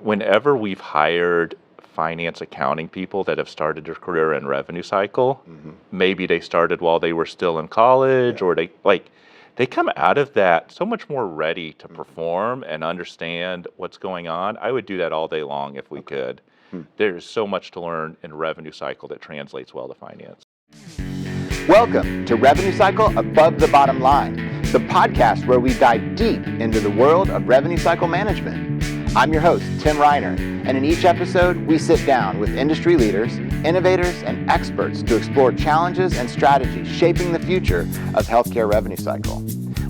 whenever we've hired finance accounting people that have started their career in revenue cycle, maybe they started while they were still in college, or they come out of that so much more ready to perform and understand what's going on. I would do that all day long if we could. There's so much to learn in revenue cycle that translates well to finance. Welcome to Revenue Cycle Above the Bottom Line, the podcast where we dive deep into the world of revenue cycle management. I'm your host, Tim Reiner, and in each episode, we sit down with industry leaders, innovators, and experts to explore challenges and strategies shaping the future of healthcare revenue cycle.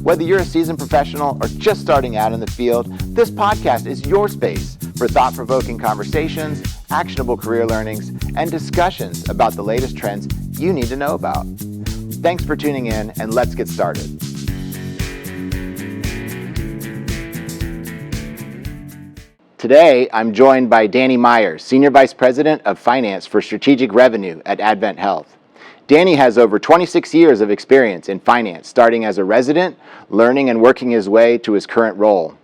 Whether you're a seasoned professional or just starting out in the field, this podcast is your space for thought-provoking conversations, actionable career learnings, and discussions about the latest trends you need to know about. Thanks for tuning in, and let's get started. Today, I'm joined by Danny Myers, Senior Vice President of Finance for Strategic Revenue at AdventHealth. Danny has over 26 years of experience in finance, starting as a resident, learning and working his way to his current role.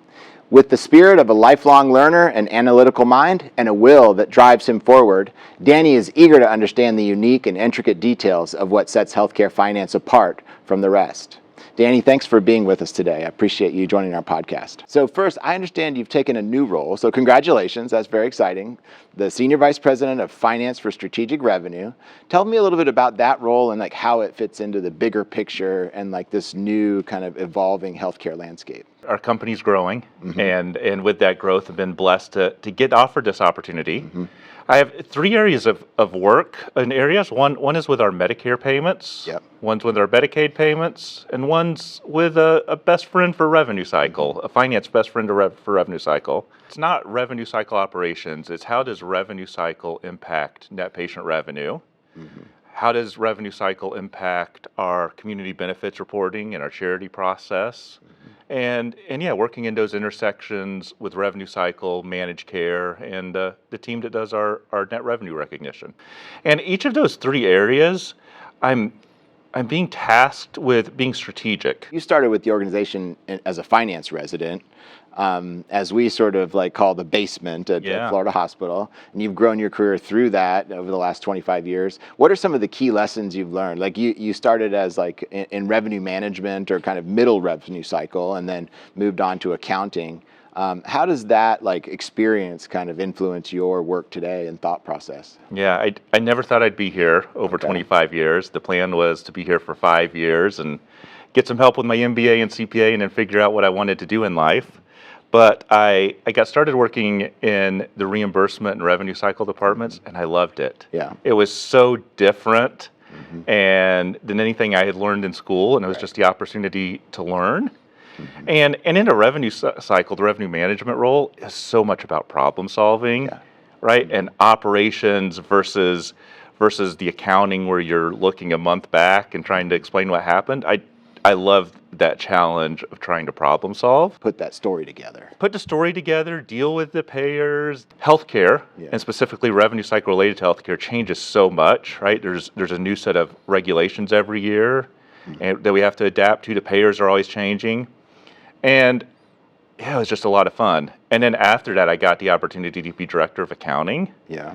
With the spirit of a lifelong learner, an analytical mind, and a will that drives him forward, Danny is eager to understand the unique and intricate details of what sets healthcare finance apart from the rest. Danny, thanks for being with us today. I appreciate you joining our podcast. So first, I understand you've taken a new role, so congratulations. That's very exciting. The Senior Vice President of Finance for Strategic Revenue. Tell me a little bit about that role and how it fits into the bigger picture and this new kind of evolving healthcare landscape. Our company's growing, and with that growth, I've been blessed to get offered this opportunity. I have three areas of work in areas. One is with our Medicare payments, one's with our Medicaid payments, and one's with a best friend for revenue cycle, a finance best friend for revenue cycle. It's not revenue cycle operations, it's how does revenue cycle impact net patient revenue? How does revenue cycle impact our community benefits reporting and our charity process? And working in those intersections with revenue cycle, managed care, and the team that does our net revenue recognition. And each of those three areas, I'm being tasked with being strategic. You started with the organization as a finance resident, as we sort of call the basement at Florida Hospital, and you've grown your career through that over the last 25 years. What are some of the key lessons you've learned? You started as in revenue management or kind of middle revenue cycle, and then moved on to accounting. How does that experience kind of influence your work today and thought process? Yeah, I never thought I'd be here over 25 years. The plan was to be here for 5 years and get some help with my MBA and CPA and then figure out what I wanted to do in life. But I got started working in the reimbursement and revenue cycle departments, and I loved it. Yeah. It was so different than anything I had learned in school, and it was just the opportunity to learn. And in a revenue cycle, the revenue management role is so much about problem solving, right? And operations versus the accounting where you're looking a month back and trying to explain what happened. I love that challenge of trying to problem solve. Put that story together. Put the story together, deal with the payers. Healthcare, and specifically revenue cycle related to healthcare, changes so much, right? There's a new set of regulations every year and that we have to adapt to. The payers are always changing. And it was just a lot of fun. And then after that, I got the opportunity to be director of accounting. Yeah.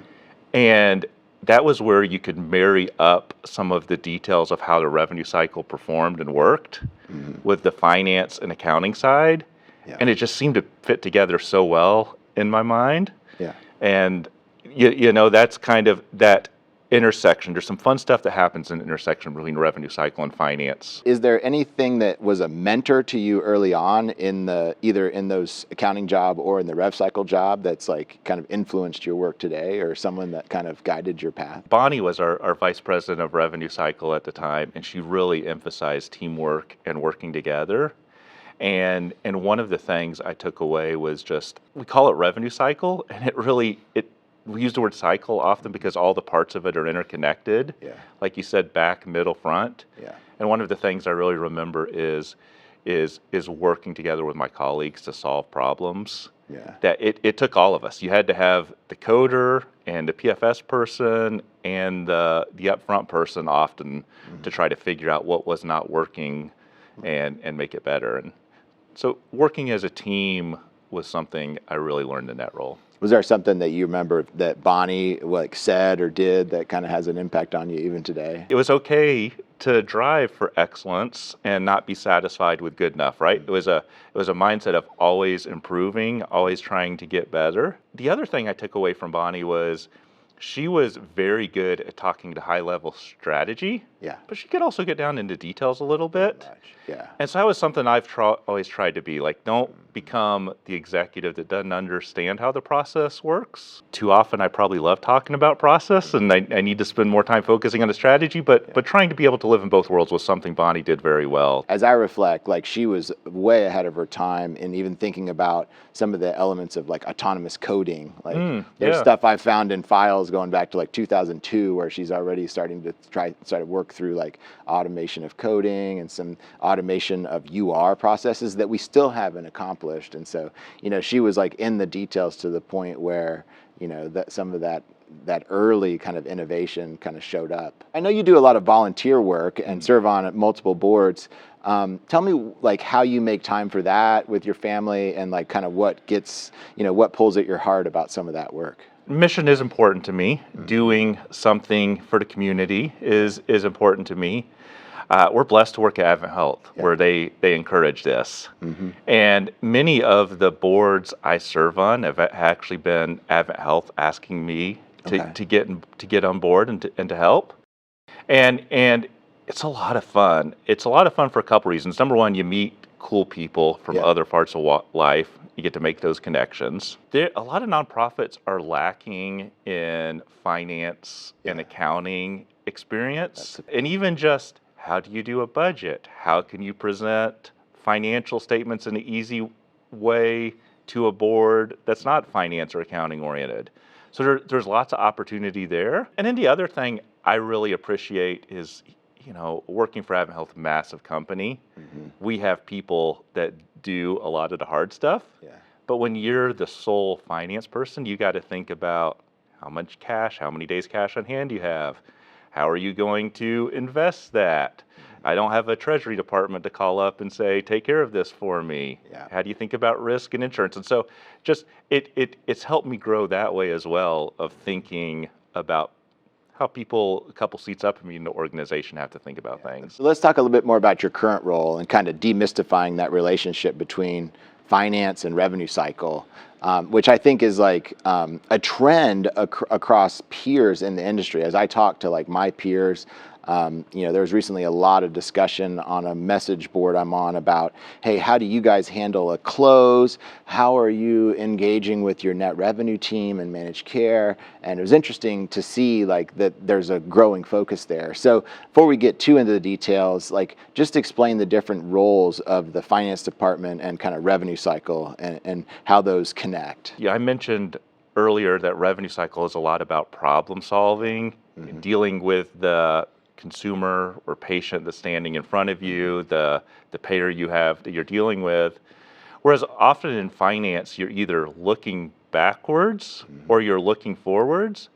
And that was where you could marry up some of the details of how the revenue cycle performed and worked with the finance and accounting side. Yeah. And it just seemed to fit together so well in my mind. Yeah. And, that's kind of that intersection. There's some fun stuff that happens in the intersection between revenue cycle and finance. Is there anything that was a mentor to you early on in either in those accounting job or in the rev cycle job that's kind of influenced your work today, or someone that kind of guided your path? Bonnie was our vice president of revenue cycle at the time, and she really emphasized teamwork and working together. And one of the things I took away was just, we call it revenue cycle, and we use the word cycle often because all the parts of it are interconnected. Yeah. Like you said, back, middle, front. Yeah. And one of the things I really remember is working together with my colleagues to solve problems. Yeah. That it took all of us. You had to have the coder and the PFS person and the upfront person often to try to figure out what was not working and make it better. And so working as a team was something I really learned in that role. Was there something that you remember that Bonnie like said or did that kind of has an impact on you even today? It was okay to drive for excellence and not be satisfied with good enough, right? It was a mindset of always improving, always trying to get better. The other thing I took away from Bonnie was she was very good at talking to high level strategy. Yeah. But she could also get down into details a little bit. Yeah. And so that was something I've always tried to be like, don't become the executive that doesn't understand how the process works. Too often I probably love talking about process, and I need to spend more time focusing on the strategy, but trying to be able to live in both worlds was something Bonnie did very well. As I reflect, like she was way ahead of her time in even thinking about some of the elements of like autonomous coding. Like there's stuff I found in files going back to like 2002 where she's already starting to try to work through like automation of coding and some automation of UR processes that we still haven't accomplished. And so, she was like in the details to the point where, that some of that early kind of innovation kind of showed up. I know you do a lot of volunteer work and serve on multiple boards. Tell me like how you make time for that with your family and like kind of what gets, what pulls at your heart about some of that work. Mission is important to me. Doing something for the community is important to me. We're blessed to work at AdventHealth, where they encourage this. And many of the boards I serve on have actually been AdventHealth asking me to get on board and to help. And it's a lot of fun. It's a lot of fun for a couple reasons. Number one, you meet cool people from other parts of life. You get to make those connections. A lot of nonprofits are lacking in finance and accounting experience, and even just how do you do a budget? How can you present financial statements in an easy way to a board that's not finance or accounting oriented? So there's lots of opportunity there. And then the other thing I really appreciate is, working for AdventHealth, a massive company, we have people that do a lot of the hard stuff. But when you're the sole finance person, you got to think about how much cash, how many days cash on hand you have. How are you going to invest that? I don't have a treasury department to call up and say, take care of this for me. How do you think about risk and insurance? And so just it's helped me grow that way as well, of thinking about how people a couple seats up from me in the organization have to think about things. So let's talk a little bit more about your current role and kind of demystifying that relationship between finance and revenue cycle, which I think is like a trend across peers in the industry. As I talk to like my peers, there was recently a lot of discussion on a message board I'm on about, hey, how do you guys handle a close? How are you engaging with your net revenue team and managed care? And it was interesting to see like that there's a growing focus there. So before we get too into the details, like just explain the different roles of the finance department and kind of revenue cycle and how those connect. Yeah, I mentioned earlier that revenue cycle is a lot about problem solving, dealing with the consumer or patient that's standing in front of you, the payer you have that you're dealing with. Whereas often in finance, you're either looking backwards or you're looking forwards.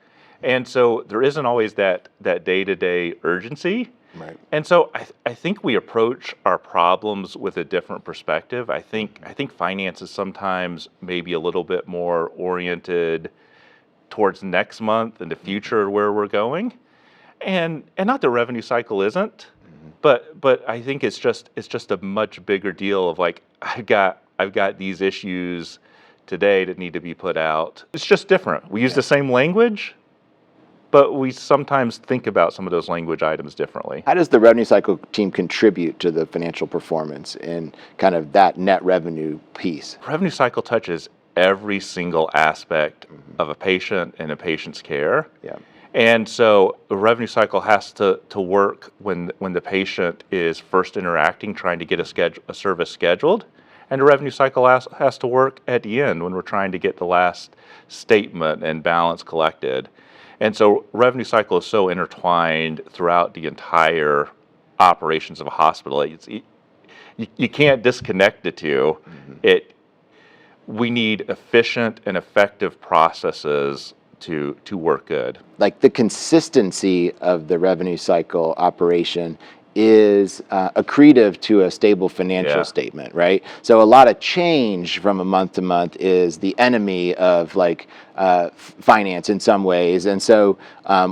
And so there isn't always that day-to-day urgency. Right. And so I think we approach our problems with a different perspective. I think finance is sometimes maybe a little bit more oriented towards next month and the future where we're going. And not the revenue cycle isn't, but I think it's just a much bigger deal of like I've got these issues today that need to be put out. It's just different. We use the same language, but we sometimes think about some of those language items differently. How does the revenue cycle team contribute to the financial performance in kind of that net revenue piece? Revenue cycle touches every single aspect of a patient and a patient's care. Yeah. And so the revenue cycle has to work when the patient is first interacting, trying to get a service scheduled. And the revenue cycle has to work at the end when we're trying to get the last statement and balance collected. And so revenue cycle is so intertwined throughout the entire operations of a hospital. You can't disconnect the two. We need efficient and effective processes to work good. Like the consistency of the revenue cycle operation is accretive to a stable financial Yeah. statement, right? So a lot of change from a month to month is the enemy of like finance in some ways. And so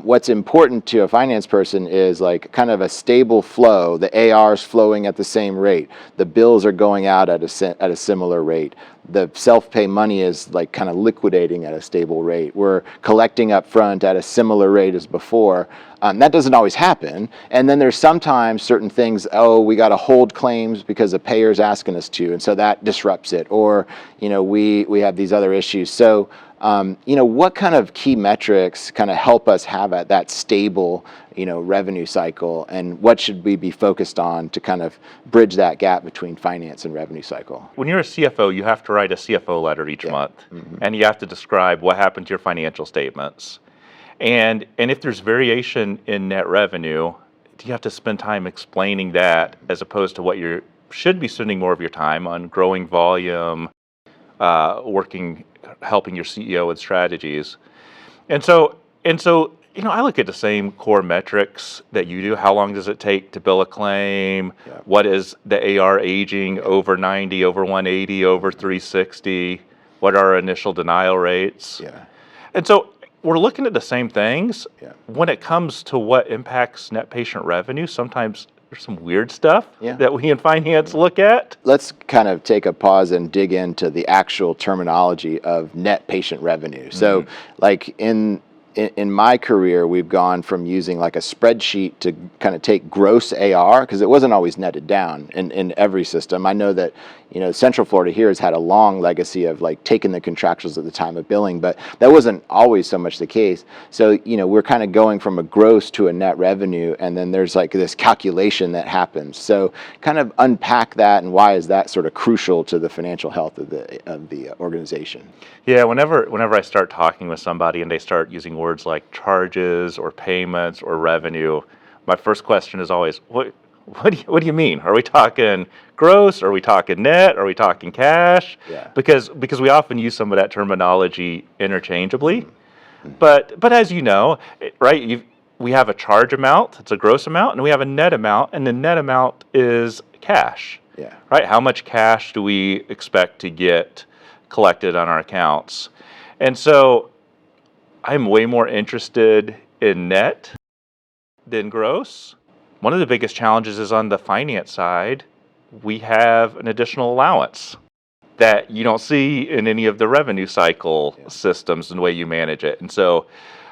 what's important to a finance person is like kind of a stable flow. The AR's flowing at the same rate. The bills are going out at a similar rate. The self-pay money is like kind of liquidating at a stable rate. We're collecting up front at a similar rate as before. That doesn't always happen. And then there's sometimes certain things, oh, we got to hold claims because the payer's asking us to, and so that disrupts it. Or, we have these other issues. So, what kind of key metrics kind of help us have that stable, revenue cycle, and what should we be focused on to kind of bridge that gap between finance and revenue cycle? When you're a CFO, you have to write a CFO letter each month, and you have to describe what happened to your financial statements. And if there's variation in net revenue, you have to spend time explaining that as opposed to what you should be spending more of your time on growing volume, helping your CEO with strategies. And so, I look at the same core metrics that you do. How long does it take to bill a claim? Yeah. What is the AR aging over 90, over 180, over 360? What are our initial denial rates? Yeah. And so we're looking at the same things. Yeah. When it comes to what impacts net patient revenue, sometimes there's some weird stuff that we in finance look at. Let's kind of take a pause and dig into the actual terminology of net patient revenue. So like in my career, we've gone from using like a spreadsheet to kind of take gross AR, because it wasn't always netted down in every system. I know that, Central Florida here has had a long legacy of like taking the contractuals at the time of billing, but that wasn't always so much the case. So, we're kind of going from a gross to a net revenue, and then there's like this calculation that happens. So kind of unpack that, and why is that sort of crucial to the financial health of the organization? Yeah, whenever I start talking with somebody and they start using words like charges or payments or revenue, my first question is always, what do you mean? Are we talking gross? Are we talking net? Are we talking cash? Yeah. Because we often use some of that terminology interchangeably. But as you know, right, we have a charge amount, it's a gross amount, and we have a net amount, and the net amount is cash. Yeah. Right? How much cash do we expect to get collected on our accounts? And so I'm way more interested in net than gross. One of the biggest challenges is on the finance side, we have an additional allowance that you don't see in any of the revenue cycle systems and the way you manage it. And so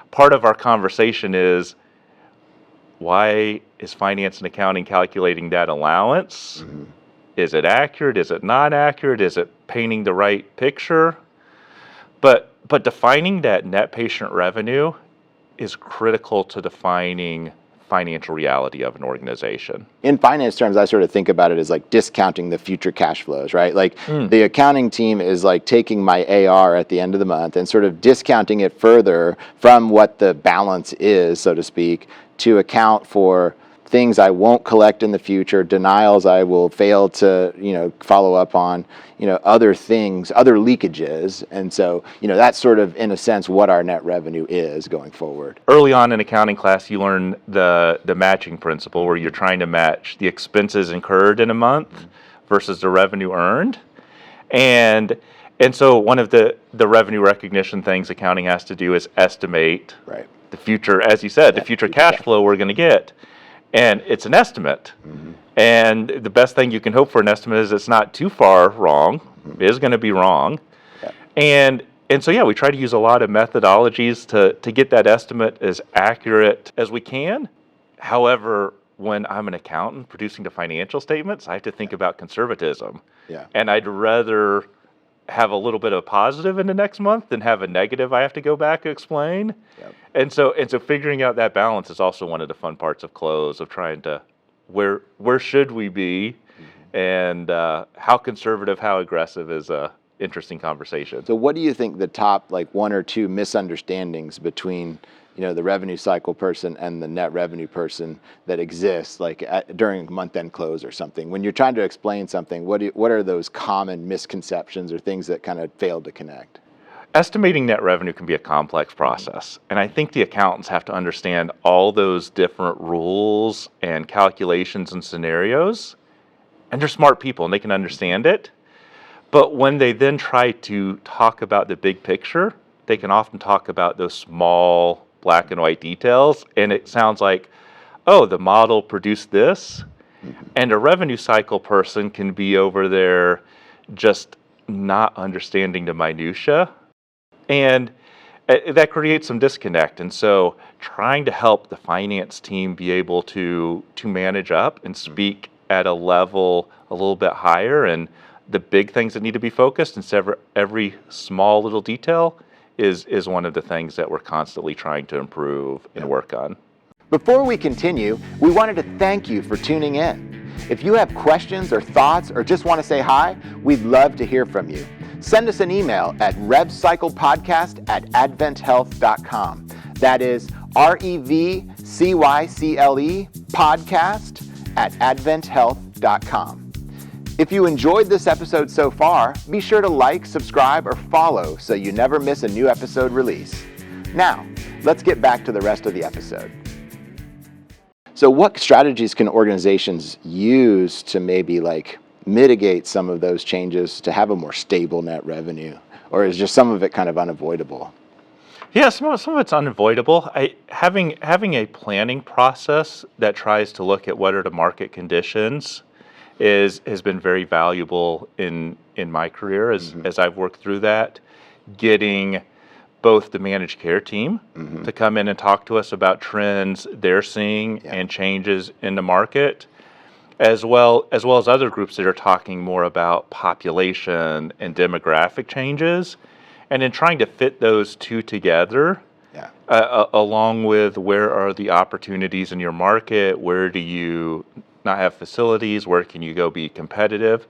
part of our conversation is, why is finance and accounting calculating that allowance? Is it accurate? Is it not accurate? Is it painting the right picture? But defining that net patient revenue is critical to defining financial reality of an organization. In finance terms, I sort of think about it as like discounting the future cash flows, right? Like the accounting team is like taking my AR at the end of the month and sort of discounting it further from what the balance is, so to speak, to account for things I won't collect in the future, denials I will fail to, follow up on, other things, other leakages. And so, that's sort of, in a sense, what our net revenue is going forward. Early on in accounting class, you learn the matching principle, where you're trying to match the expenses incurred in a month versus the revenue earned. And so one of the revenue recognition things accounting has to do is estimate the future, as you said, the future cash flow we're going to get. And it's an estimate. And the best thing you can hope for an estimate is it's not too far wrong. It is going to be wrong. And so, we try to use a lot of methodologies to get that estimate as accurate as we can. However, when I'm an accountant producing the financial statements, I have to think about conservatism. And I'd rather have a little bit of positive in the next month than have a negative I have to go back and explain. And so figuring out that balance is also one of the fun parts of close, of trying to, where should we be, and how conservative, how aggressive is a interesting conversation. So what do you think the top like one or two misunderstandings between the revenue cycle person and the net revenue person that exists like during month-end close or something? When you're trying to explain something, what are those common misconceptions or things that kind of fail to connect? estimating net revenue can be a complex process, and I think the accountants have to understand all those different rules and calculations and scenarios, and they're smart people and they can understand it. But when they then try to talk about the big picture, they can often talk about those small black and white details, and it sounds like, oh, the model produced this, and a revenue cycle person can be over there just not understanding the minutia, and that creates some disconnect. And so trying to help the finance team be able to manage up and speak at a level a little bit higher, and the big things that need to be focused instead of every small little detail is one of the things that we're constantly trying to improve and work on. Before we continue, we wanted to thank you for tuning in. If you have questions or thoughts or just want to say hi, we'd love to hear from you. Send us an email at revcyclepodcast@adventhealth.com. That is REVCYCLE podcast@adventhealth.com. If you enjoyed this episode so far, be sure to like, subscribe, or follow so you never miss a new episode release. Now, let's get back to the rest of the episode. So what strategies can organizations use to maybe mitigate some of those changes to have a more stable net revenue? Or is just some of it kind of unavoidable? Yeah, some of it's unavoidable. Having a planning process that tries to look at what are the market conditions has been very valuable in my career as I've worked through that. Getting both the managed care team to come in and talk to us about trends they're seeing and changes in the market, as well as other groups that are talking more about population and demographic changes, and in trying to fit those two together, along with where are the opportunities in your market, where do you not have facilities, where can you go be competitive.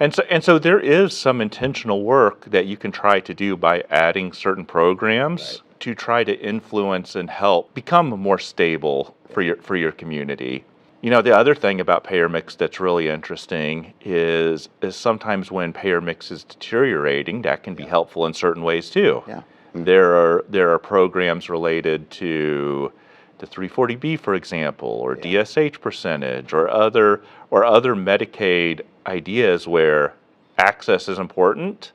And so there is some intentional work that you can try to do by adding certain programs to try to influence and help become more stable for your community. You know, the other thing about payer mix that's really interesting is sometimes when payer mix is deteriorating, that can be helpful in certain ways too. Yeah. There are programs related to the 340B, for example, or DSH percentage, or other Medicaid ideas where access is important,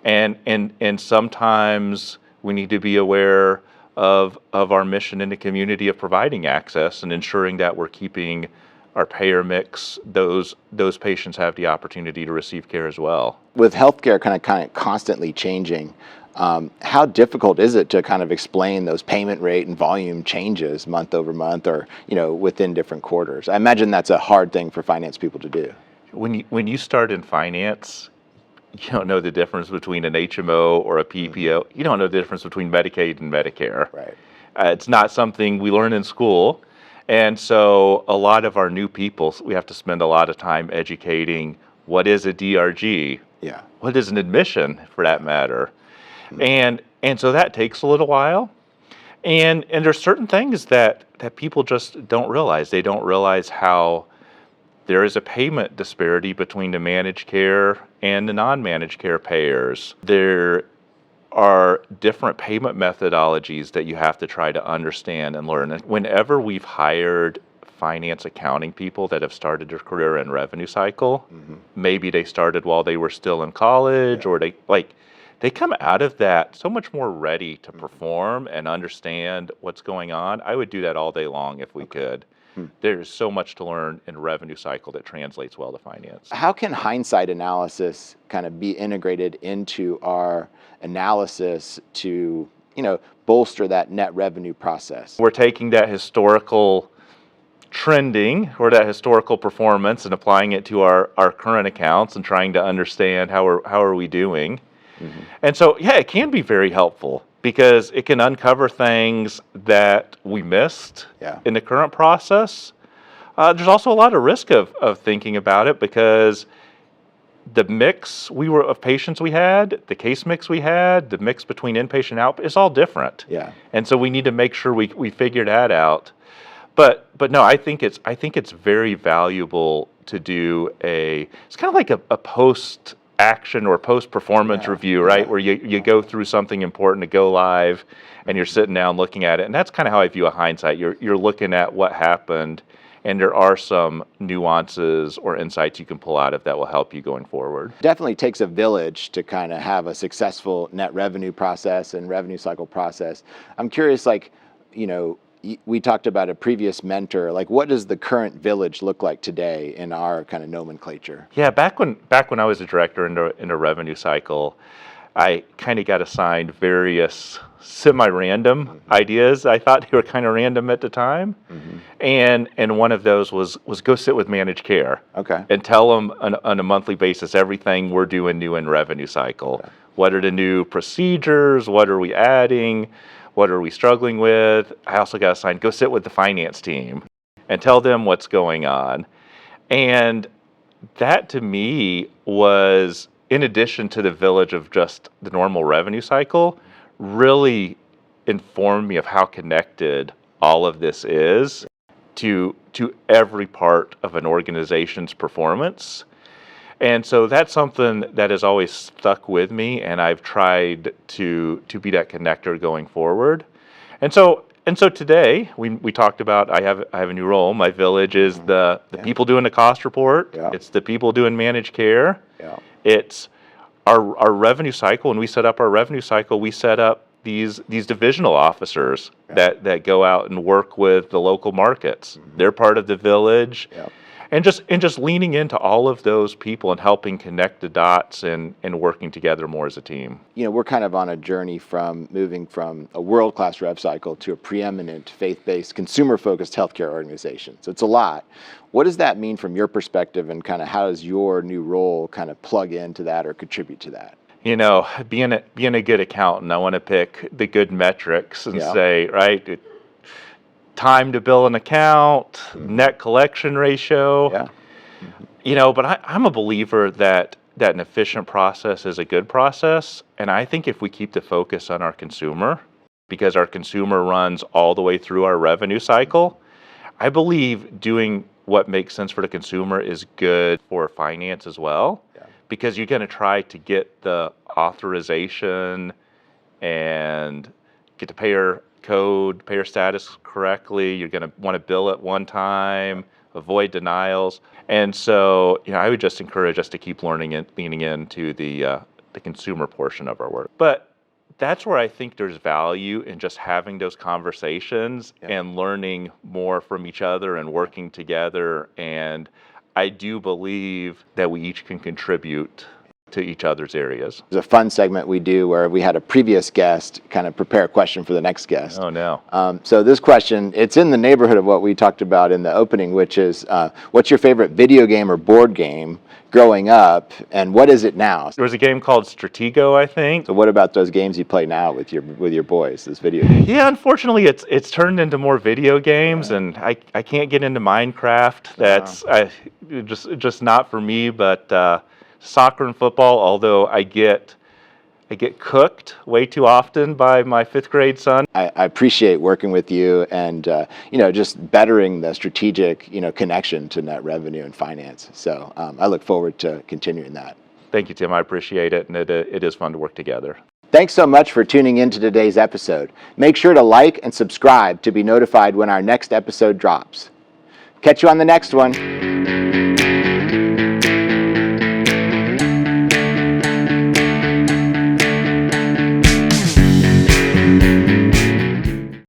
and sometimes we need to be aware of our mission in the community of providing access and ensuring that we're keeping our payer mix, those patients have the opportunity to receive care as well. With healthcare kind of constantly changing, how difficult is it to kind of explain those payment rate and volume changes month over month, or within different quarters? I imagine that's a hard thing for finance people to do. When you start in finance, you don't know the difference between an HMO or a PPO. You don't know the difference between Medicaid and Medicare. Right. It's not something we learn in school. And so a lot of our new people, we have to spend a lot of time educating what is a DRG? What is an admission, for that matter? And so that takes a little while. And there's certain things that people just don't realize. They don't realize how there is a payment disparity between the managed care and the non-managed care payers. There are different payment methodologies that you have to try to understand and learn. And whenever we've hired finance accounting people that have started their career in revenue cycle, maybe they started while they were still in college, or they come out of that so much more ready to perform and understand what's going on. I would do that all day long if we could. There's so much to learn in revenue cycle that translates well to finance. How can hindsight analysis kind of be integrated into our analysis to, bolster that net revenue process? We're taking that historical trending or that historical performance and applying it to our current accounts and trying to understand how are we doing. And so, it can be very helpful because it can uncover things that we missed in the current process. There's also a lot of risk of thinking about it because the mix of patients we had, the case mix we had, the mix between inpatient and outpatient is all different. And so we need to make sure we figure that out. But no, I think it's very valuable to do it's kind of like a post action or post-performance review, right? Where you go through something important to go live and you're sitting down looking at it. And that's kind of how I view a hindsight. You're looking at what happened, and there are some nuances or insights you can pull out of that will help you going forward. Definitely takes a village to kind of have a successful net revenue process and revenue cycle process. I'm curious, we talked about a previous mentor. Like, what does the current village look like today in our kind of nomenclature? Yeah, back when I was a director in a revenue cycle, I kind of got assigned various semi-random ideas. I thought they were kind of random at the time, and one of those was go sit with managed care, and tell them on a monthly basis everything we're doing new in revenue cycle. Okay. What are the new procedures? What are we adding? What are we struggling with? I also got assigned go sit with the finance team and tell them what's going on, and that to me was, in addition to the village of just the normal revenue cycle, really informed me of how connected all of this is to every part of an organization's performance. And so that's something that has always stuck with me, and I've tried to be that connector going forward. And so today we talked about I have a new role. My village is the people doing the cost report. Yeah. It's the people doing managed care. Yeah. It's our revenue cycle. When we set up our revenue cycle, we set up these divisional officers that go out and work with the local markets. They're part of the village. Yeah. And just leaning into all of those people and helping connect the dots and working together more as a team. We're kind of on a journey from moving from a world-class rev cycle to a preeminent faith-based, consumer-focused healthcare organization. So it's a lot. What does that mean from your perspective, and kind of how does your new role kind of plug into that or contribute to that? Being a good accountant, I want to pick the good metrics and say, right, time to bill an account, net collection ratio. Yeah. But I'm a believer that an efficient process is a good process. And I think if we keep the focus on our consumer, because our consumer runs all the way through our revenue cycle, I believe doing what makes sense for the consumer is good for finance as well. Yeah. Because you're going to try to get the authorization and get the payer code, payer status correctly. You're going to want to bill at one time, avoid denials. And so, I would just encourage us to keep learning and leaning into the consumer portion of our work. But that's where I think there's value in just having those conversations and learning more from each other and working together. And I do believe that we each can contribute to each other's areas. There's a fun segment we do where we had a previous guest kind of prepare a question for the next guest. Oh, no. So this question, it's in the neighborhood of what we talked about in the opening, which is, what's your favorite video game or board game growing up, and what is it now? There was a game called Stratego, I think. So what about those games you play now with your boys, this video game? Yeah, unfortunately, it's turned into more video games, and I can't get into Minecraft. That's just not for me, but soccer and football, although I get cooked way too often by my 5th grade son. I appreciate working with you and just bettering the strategic connection to net revenue and finance. So I look forward to continuing that. Thank you, Tim. I appreciate it, and it is fun to work together. Thanks so much for tuning in to today's episode. Make sure to like and subscribe to be notified when our next episode drops. Catch you on the next one.